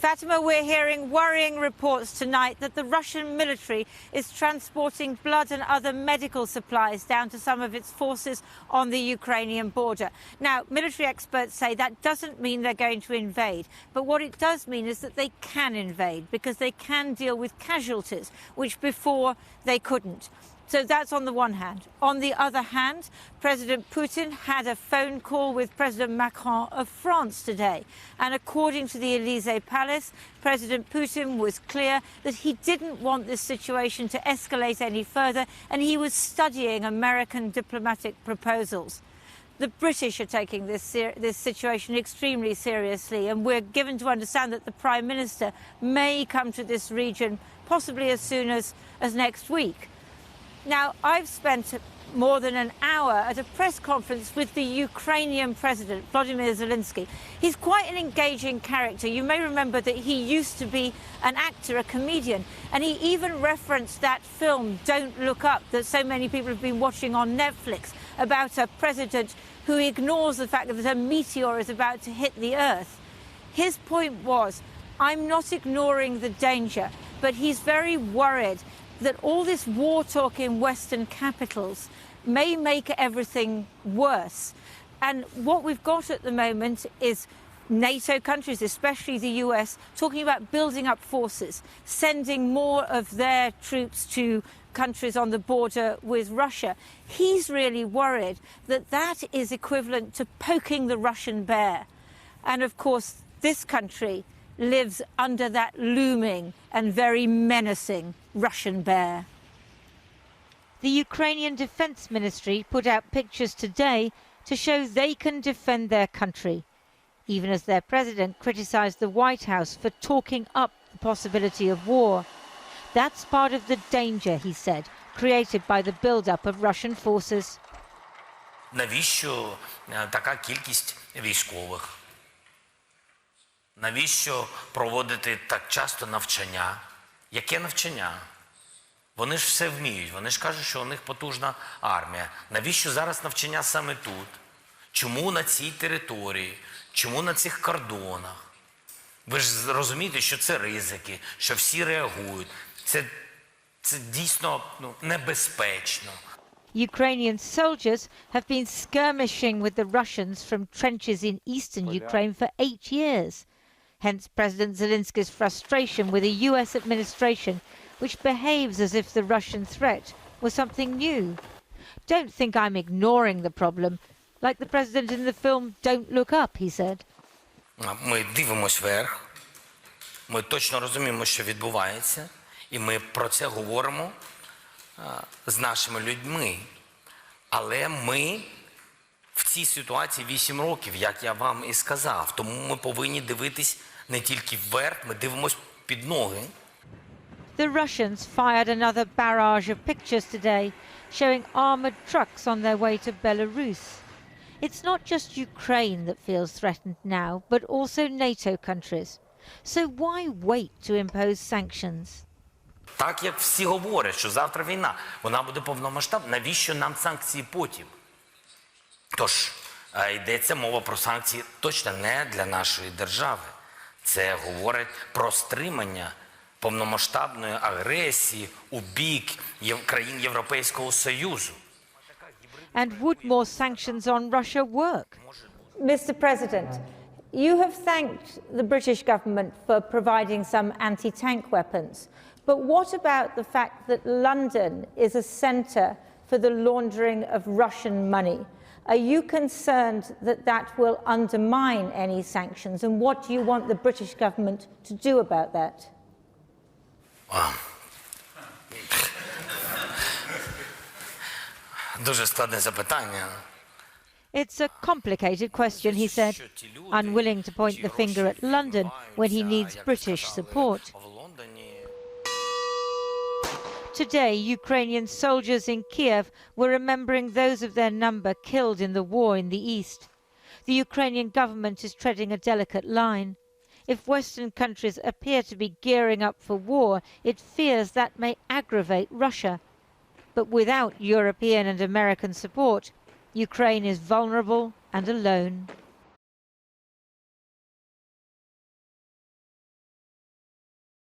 Fatima, we're hearing worrying reports tonight that the Russian military is transporting blood and other medical supplies down to some of its forces on the Ukrainian border. Now, military experts say that doesn't mean they're going to invade, but what it does mean is that they can invade because they can deal with casualties, which before they couldn't. So that's on the one hand. On the other hand, President Putin had a phone call with President Macron of France today. And according to the Elysee Palace, President Putin was clear that he didn't want this situation to escalate any further, and he was studying American diplomatic proposals. The British are taking this situation extremely seriously, and we're given to understand that the Prime Minister may come to this region possibly as soon as next week. Now, I've spent more than an hour at a press conference with the Ukrainian President, Volodymyr Zelenskiy. He's quite an engaging character. You may remember that he used to be an actor, a comedian, and he even referenced that film, Don't Look Up, that so many people have been watching on Netflix, about a president who ignores the fact that a meteor is about to hit the Earth. His point was, I'm not ignoring the danger, but he's very worried that all this war talk in Western capitals may make everything worse. And what we've got at the moment is NATO countries, especially the US, talking about building up forces, sending more of their troops to countries on the border with Russia. He's really worried that that is equivalent to poking the Russian bear. And of course, this country lives under that looming and very menacing Russian bear. The Ukrainian Defense Ministry put out pictures today to show they can defend their country, even as their president criticized the White House for talking up the possibility of war. That's part of the danger, he said, created by the build-up of Russian forces. Навіщо така кількість військових? Навіщо проводити так часто навчання? Яке навчання? Вони ж все вміють, вони ж кажуть, що у них потужна армія. Навіщо зараз навчання саме тут? Чому на цій території? Чому на цих кордонах? Ви ж розумієте, що це ризики, що всі реагують. Це дійсно небезпечно. Ukrainian soldiers have been skirmishing with the Russians from trenches in eastern Ukraine for 8 years. Hence President Zelenskyy's frustration with a US administration which behaves as if the Russian threat was something new. Don't think I'm ignoring the problem, like the president in the film Don't Look Up, he said. Ми дивимось вверх, ми точно розуміємо, що відбувається, і ми про це говоримо з нашими людьми. Але ми в цій ситуації 8 років, як я вам і сказав. Тому ми повинні дивитись не тільки вверх, ми дивимось під ноги. The Russians fired another barrage of pictures today, showing armoured trucks on their way to Belarus. It's not just Ukraine that feels threatened now, but also NATO countries. So why wait to impose sanctions? Так, як всі говорять, що завтра війна, вона буде повномасштабна, навіщо нам санкції потім? Тож, йдеться мова про санкції точно не для нашої держави. Це говорить про стримання повномасштабної агресії у бік країн Європейського Союзу. And would more sanctions on Russia work? Mr. President, you have thanked the British government for providing some anti-tank weapons. But what about the fact that London is a centre for the laundering of Russian money? Are you concerned that that will undermine any sanctions? And what do you want the British government to do about that? Дуже складне запитання. It's a complicated question, he said, unwilling to point the finger at London when he needs British support. Today, Ukrainian soldiers in Kyiv were remembering those of their number killed in the war in the east. The Ukrainian government is treading a delicate line. If Western countries appear to be gearing up for war, it fears that may aggravate Russia. But without European and American support, Ukraine is vulnerable and alone.